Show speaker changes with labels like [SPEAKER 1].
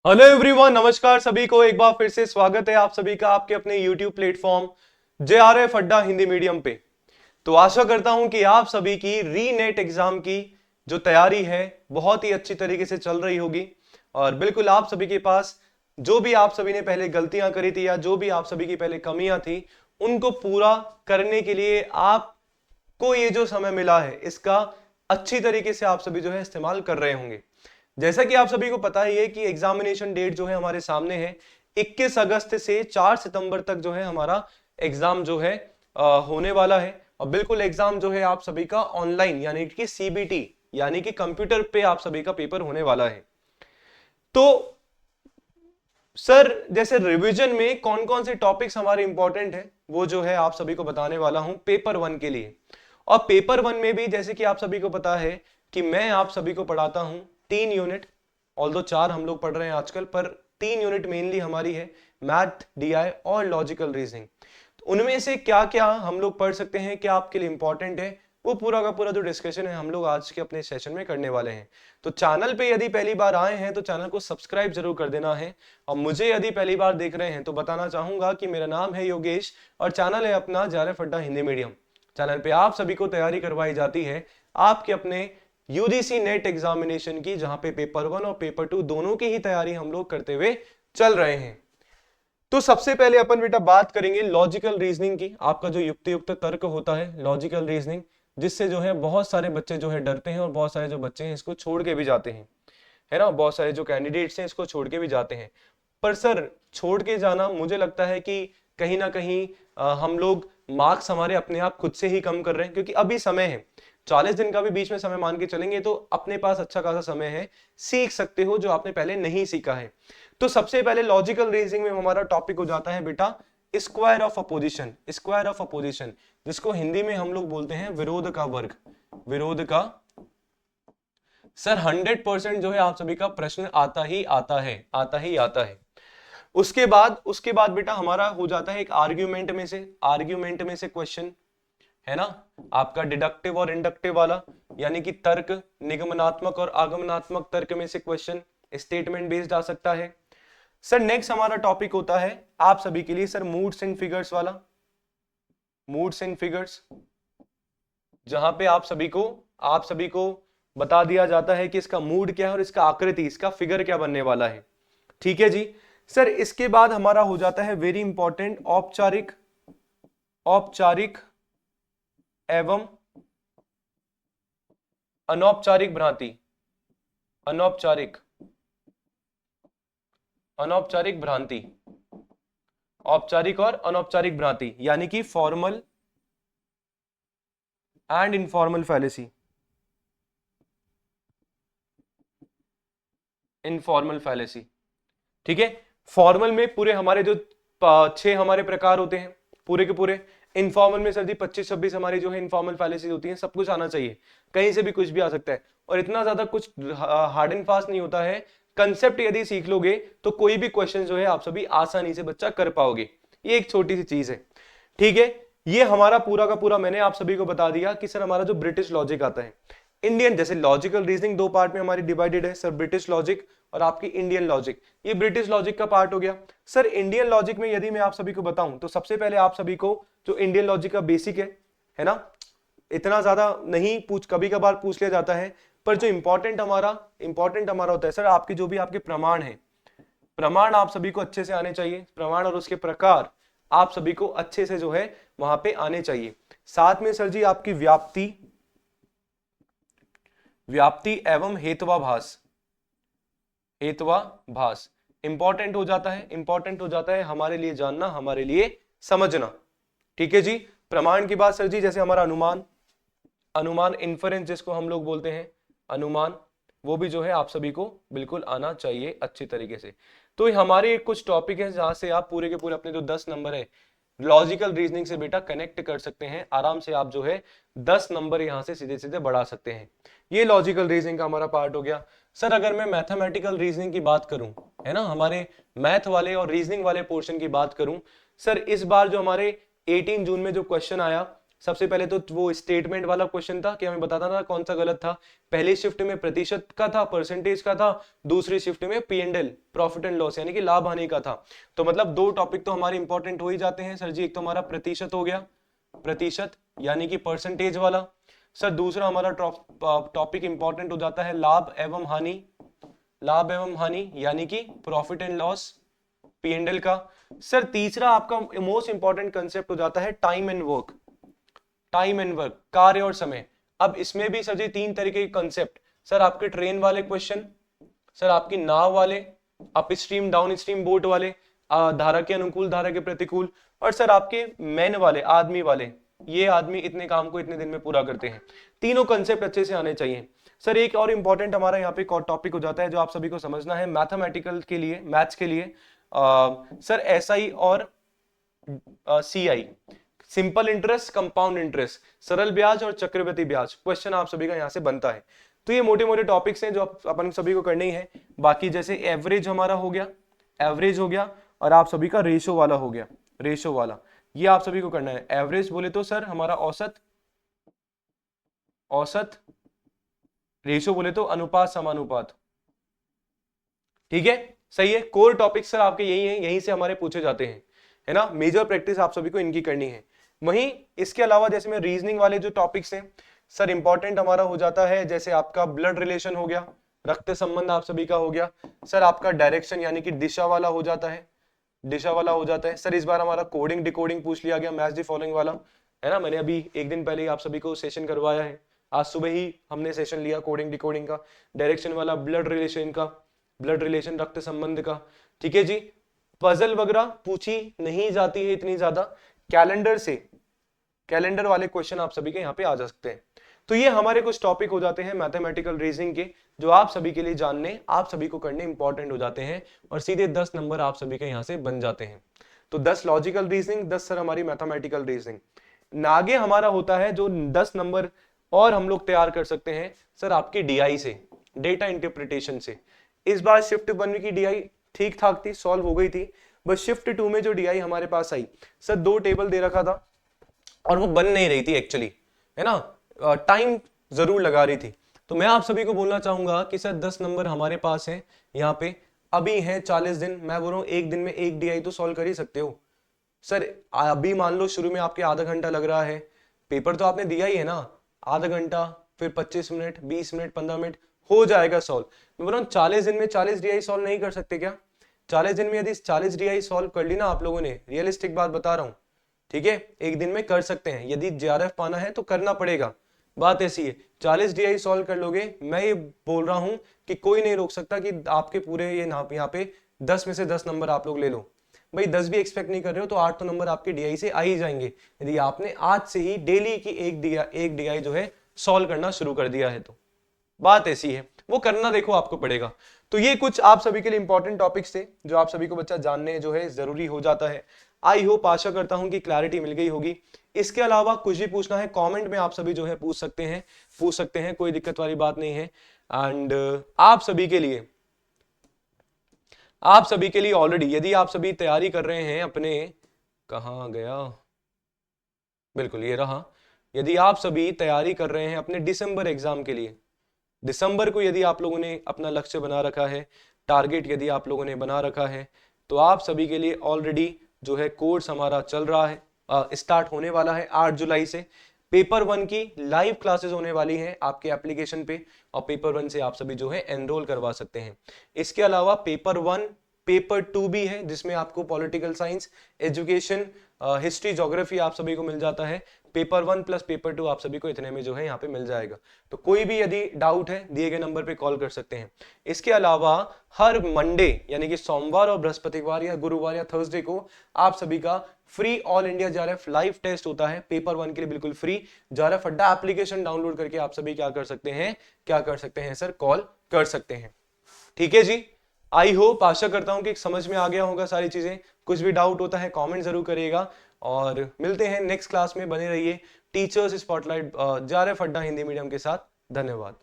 [SPEAKER 1] Hello everyone, नमस्कार सभी को। एक बार फिर से स्वागत है आप सभी का आपके अपने यूट्यूब प्लेटफॉर्म JRF अड्डा हिंदी मीडियम पे। तो आशा करता हूं कि आप सभी की री नेट एग्जाम की जो तैयारी है बहुत ही अच्छी तरीके से चल रही होगी। और बिल्कुल आप सभी के पास जो भी आप सभी ने पहले गलतियां करी थी या जो भी आप सभी की पहले कमियां थी उनको पूरा करने के लिए आपको ये जो समय मिला है इसका अच्छी तरीके से आप सभी जो है इस्तेमाल कर रहे होंगे। जैसा कि आप सभी को पता ही है कि एग्जामिनेशन डेट जो है हमारे सामने है 21 अगस्त से 4 सितंबर तक जो है हमारा एग्जाम जो है होने वाला है। और बिल्कुल एग्जाम जो है आप सभी का ऑनलाइन यानी कि CBT यानी कि कंप्यूटर पे आप सभी का पेपर होने वाला है। तो सर जैसे रिवीजन में कौन कौन से टॉपिक्स हमारे इंपॉर्टेंट है वो जो है आप सभी को बताने वाला हूं पेपर 1 के लिए। और पेपर 1 में भी जैसे कि आप सभी को पता है कि मैं आप सभी को पढ़ाता हूं 3 यूनिट, ऑल्दो 4 हम लोग पढ़ रहे हैं आजकल, पर 3 यूनिट मेनली हमारी है, मैथ, DI और लॉजिकल रीजनिंग। तो उनमें से क्या क्या हम लोग पढ़ सकते हैं, क्या आपके लिए इंपॉर्टेंट है, वो पूरा का पूरा जो डिस्कशन है हम लोग आज के अपने सेशन में करने वाले हैं। तो चैनल पे यदि पहली बार आए हैं तो चैनल को सब्सक्राइब जरूर कर देना है। और मुझे यदि पहली बार देख रहे हैं तो बताना चाहूंगा कि मेरा नाम है योगेश और चैनल है अपना JRF अड्डा हिंदी मीडियम। चैनल पे आप सभी को तैयारी करवाई जाती है आपके अपने UGC नेट एग्जामिनेशन की, जहां पे पेपर 1 और पेपर 2 दोनों की ही तैयारी हम लोग करते हुए चल रहे हैं। तो सबसे पहले अपन बेटा बात करेंगे लॉजिकल रीजनिंग की। आपका जो युक्ति युक्त तर्क होता है लॉजिकल रीजनिंग, जिससे जो है बहुत सारे बच्चे जो है डरते हैं और बहुत सारे जो बच्चे हैं इसको छोड़ के भी जाते हैं, है ना। बहुत सारे जो कैंडिडेट्स हैं इसको छोड़ के भी जाते हैं। पर सर छोड़ के जाना मुझे लगता है कि कहीं ना कहीं हम लोग मार्क्स हमारे अपने आप खुद से ही कम कर रहे हैं, क्योंकि अभी समय है 40 दिन का भी बीच में समय मान के चलेंगे तो अपने पास अच्छा खासा समय है, सीख सकते हो जो आपने पहले नहीं सीखा है। तो सबसे पहले लॉजिकल रीजनिंग में हमारा टॉपिक हो जाता है बेटा square of opposition. Square of opposition जिसको हिंदी में हम लोग बोलते हैं विरोध का वर्ग। विरोध का सर 100% जो है आप सभी का प्रश्न आता ही आता है, आता ही आता है। उसके बाद बेटा हमारा हो जाता है एक आर्ग्यूमेंट में से क्वेश्चन, है ना। आपका डिडक्टिव और इंडक्टिव वाला, यानी कि तर्क, निगमनात्मक और आगमनात्मक तर्क में से क्वेश्चन, स्टेटमेंट बेस्ड आ सकता है। सर नेक्स्ट हमारा टॉपिक होता है आप सभी के लिए सर मूड्स एंड फिगर्स वाला। मूड्स एंड फिगर्स जहां पे आप सभी को बता दिया जाता है कि इसका मूड क्या है और इसका आकृति, इसका फिगर क्या बनने वाला है। ठीक है जी। सर इसके बाद हमारा हो जाता है वेरी इंपॉर्टेंट औपचारिक औपचारिक एवं अनौपचारिक भ्रांति। अनौपचारिक अनौपचारिक भ्रांति, औपचारिक और अनौपचारिक भ्रांति, यानी कि formal and informal fallacy. Informal fallacy, ठीक है। फॉर्मल में पूरे हमारे जो 6 हमारे प्रकार होते हैं पूरे के पूरे। इनफॉर्मल में सर जी 25-26 हमारी जो है इनफॉर्मल फैलेसी होती है। सब कुछ आना चाहिए, कहीं से भी कुछ भी आ सकता है और इतना ज्यादा कुछ हार्ड एंड फास्ट नहीं होता है। कंसेप्ट यदि सीख लोगे तो कोई भी क्वेश्चन जो है आप सभी आसानी से बच्चा कर पाओगे। ये एक छोटी सी चीज है, ठीक है। ये हमारा पूरा का पूरा मैंने आप सभी को बता दिया कि सर हमारा जो ब्रिटिश लॉजिक आता है, इंडियन, जैसे लॉजिकल रीजनिंग 2 पार्ट में हमारी डिवाइडेड है सर, ब्रिटिश लॉजिक और आपकी इंडियन लॉजिक। ये ब्रिटिश लॉजिक का पार्ट हो गया। सर इंडियन लॉजिक में यदि मैं आप सभी को बताऊं तो सबसे पहले आप सभी को जो इंडियन लॉजिक का बेसिक है ना, इतना ज्यादा नहीं कभी कभार पूछ लिया जाता है, पर जो इंपॉर्टेंट हमारा होता है सर आपके जो भी आपके प्रमाण है, प्रमाण आप सभी को अच्छे से आने चाहिए। प्रमाण और उसके प्रकार आप सभी को अच्छे से जो है वहां पे आने चाहिए। साथ में सर जी आपकी व्याप्ति एवं हेत्वाभास। हेत्वाभास इंपॉर्टेंट हो जाता है, इंपॉर्टेंट हो जाता है हमारे लिए जानना, हमारे लिए समझना। ठीक है जी। प्रमाण की बात सर जी जैसे हमारा अनुमान इन्फरेंस जिसको हम लोग बोलते हैं अनुमान, वो भी जो है आप सभी को बिल्कुल आना चाहिए अच्छी तरीके से। तो हमारे कुछ टॉपिक है जहां से आप पूरे के पूरे अपने जो 10 नंबर है लॉजिकल रीजनिंग से बेटा कनेक्ट कर सकते हैं आराम से। आप जो है 10 नंबर यहां से सीधे सीधे बढ़ा सकते हैं। ये लॉजिकल रीजनिंग का हमारा पार्ट हो गया। सर अगर मैं मैथमेटिकल रीजनिंग की बात करूं, है ना, हमारे मैथ वाले और रीजनिंग वाले पोर्शन की बात करूं, सर इस बार जो हमारे 18 जून में जो क्वेश्चन आया सबसे पहले तो वो स्टेटमेंट वाला क्वेश्चन था कि हमें बताना था कौन सा गलत था। पहली शिफ्ट में प्रतिशत का था, परसेंटेज का था, दूसरी शिफ्ट में P&L, प्रॉफिट एंड लॉस यानी कि लाभ हानि का था। तो मतलब दो टॉपिक तो हमारे इंपॉर्टेंट हो ही जाते हैं सर जी। एक तो हमारा प्रतिशत हो गया, प्रतिशत यानी कि परसेंटेज वाला। सर दूसरा हमारा टॉपिक इंपॉर्टेंट हो जाता है लाभ एवं हानि, लाभ एवं हानि यानी कि प्रॉफिट एंड लॉस, P&L का। सर तीसरा आपका मोस्ट इंपॉर्टेंट कंसेप्ट हो जाता है time and work, time and work, कार्य और समय। अब इसमें भी सर जी तीन तरीके के कंसेप्ट, सर आपके ट्रेन वाले क्वेश्चन, सर आपकी नाव वाले, up stream down stream boat वाले, धारा के अनुकूल धारा के प्रतिकूल, और सर आपके मैन वाले, आदमी वाले, ये आदमी इतने काम को इतने दिन में पूरा करते हैं। तीनों कंसेप्ट अच्छे से आने चाहिए। सर एक और इंपॉर्टेंट हमारा यहाँ पे टॉपिक हो जाता है जो आप सभी को समझना है मैथमेटिकल के लिए, मैथ्स के लिए, सर SI और CI, simple interest, compound interest, सरल ब्याज और चक्रवृद्धि ब्याज, क्वेश्चन आप सभी का यहाँ से बनता है। तो ये मोटे मोटे टॉपिक्स हैं जो अपन सभी को करने ही है। बाकी जैसे एवरेज हमारा हो गया, एवरेज हो गया, और आप सभी का रेशो वाला हो गया, रेशो वाला, ये आप सभी को करना है। एवरेज बोले तो सर हमारा औसत, औसत, रेशो बोले तो अनुपात समानुपात, ठीक है, सही है। कोर टॉपिक सर आपके यही है, यहीं से हमारे पूछे जाते हैं, है ना। मेजर प्रैक्टिस आप सभी को इनकी करनी है। वहीं इसके अलावा जैसे में रीजनिंग वाले जो टॉपिक्स हैं सर इंपॉर्टेंट हमारा हो जाता है, जैसे आपका ब्लड रिलेशन हो गया, रक्त संबंध आप सभी का हो गया। सर आपका डायरेक्शन यानी कि दिशा वाला हो जाता है, दिशा वाला हो जाता है। सर इस बार हमारा कोडिंग डिकोडिंग पूछ लिया गया, मैच द फॉलोइंग वाला, है ना। मैंने अभी एक दिन पहले ही आप सभी को सेशन करवाया है, आज सुबह ही हमने सेशन लिया कोडिंग डिकोडिंग का, डायरेक्शन वाला, ब्लड रिलेशन का, ब्लड रिलेशन रक्त संबंध का, ठीक है जी। पजल वगैरह पूछी नहीं जाती है इतनी ज्यादा, कैलेंडर से, कैलेंडर वाले क्वेश्चन आप सभी के यहाँ पे आ जा सकते हैं। तो ये हमारे कुछ टॉपिक हो जाते हैं मैथमेटिकल रीजनिंग के, जो आप सभी के लिए जानने, आप सभी को करने इंपॉर्टेंट हो जाते हैं, और सीधे 10 नंबर आप सभी के यहाँ से बन जाते हैं। तो 10 लॉजिकल रीजनिंग, 10 सर हमारी मैथमेटिकल रीजनिंग। आगे हमारा होता है जो 10 नंबर और हम लोग तैयार कर सकते हैं सर आपकी DI से, डेटा इंटरप्रिटेशन से। इस बार शिफ्ट 1 की DI ठीक ठाक थी, सॉल्व हो गई थी, बस शिफ्ट 2 में जो DI हमारे पास आई सर, 2 टेबल दे रखा था और वो बन नहीं रही थी एक्चुअली, है ना, टाइम जरूर लगा रही थी। तो मैं आप सभी को बोलना चाहूंगा कि सर 10 नंबर हमारे पास है यहाँ पे, अभी है 40 दिन, मैं बोल रहा हूँ एक दिन में एक DI तो सॉल्व कर ही सकते हो सर। अभी मान लो शुरू में आपके आधा घंटा लग रहा है, पेपर तो आपने दिया ही है ना, आधा घंटा, फिर 25 मिनट, 20 मिनट, 15 मिनट, हो जाएगा सॉल्व। मैं बोल रहा हूँ 40 दिन में 40 DI सॉल्व नहीं कर सकते क्या? 40 दिन में यदि 40 DI सॉल्व कर ली ना आप लोगों ने, रियलिस्टिक बात बता रहा हूँ, ठीक है, एक दिन में कर सकते हैं। यदि JRF पाना है तो करना पड़ेगा, बात ऐसी है। 40 DI सॉल्व कर लोगे, मैं ये बोल रहा हूं कि कोई नहीं रोक सकता कि आपके पूरे ये यहाँ पे 10 में से 10 नंबर आप लोग ले लो। भाई 10 भी एक्सपेक्ट नहीं कर रहे हो तो 8 तो नंबर आपके DI से आ ही जाएंगे, यदि आपने आज से ही डेली की एक DI जो है सॉल्व करना शुरू कर दिया है तो। बात ऐसी है, वो करना देखो आपको पड़ेगा। तो ये कुछ आप सभी के लिए इंपॉर्टेंट टॉपिक्स थे जो आप सभी को बच्चा जानने जो है जरूरी हो जाता है। आई होप, आशा करता हूं कि क्लैरिटी मिल गई होगी। इसके अलावा कुछ भी पूछना है कमेंट में आप सभी जो है पूछ सकते हैं, कोई दिक्कत वाली बात नहीं है। एंड आप सभी के लिए ऑलरेडी, यदि आप सभी तैयारी कर रहे हैं अपने, कहां गया, बिल्कुल ये रहा, यदि आप सभी तैयारी कर रहे हैं अपने दिसंबर एग्जाम के लिए, दिसंबर को यदि आप लोगों ने अपना लक्ष्य बना रखा है, टारगेट यदि आप लोगों ने बना रखा है, तो आप सभी के लिए ऑलरेडी जो है कोर्स हमारा चल रहा है, स्टार्ट होने वाला है 8 जुलाई से। पेपर 1 की लाइव क्लासेस होने वाली हैं आपके एप्लीकेशन पे, और पेपर 1 से आप सभी जो है एनरोल करवा सकते हैं। इसके अलावा पेपर 1, पेपर 2 भी है जिसमें आपको political science, education, history, geography आप सभी को मिल जाता है। पेपर 1 प्लस पेपर 2 आप सभी को इतने में जो है यहाँ पे मिल जाएगा। तो कोई भी यदि डाउट है दिए गए नंबर पे कॉल कर सकते हैं। इसके अलावा हर मंडे यानी कि सोमवार और बृहस्पतिवार या गुरुवार या थर्सडे को आप सभी का free all India JRF live test होता है, पेपर 1 के लिए बिल्कुल free. JRF Adda application download करके आप सभी क्या कर सकते हैं सर, कॉल कर सकते हैं। ठीक है जी, आई होप, आशा करता हूं कि समझ में आ गया होगा सारी चीजें। कुछ भी डाउट होता है कमेंट जरूर करिएगा, और मिलते हैं नेक्स्ट क्लास में। बने रहिए टीचर्स स्पॉटलाइट JRF अड्डा हिंदी मीडियम के साथ। धन्यवाद।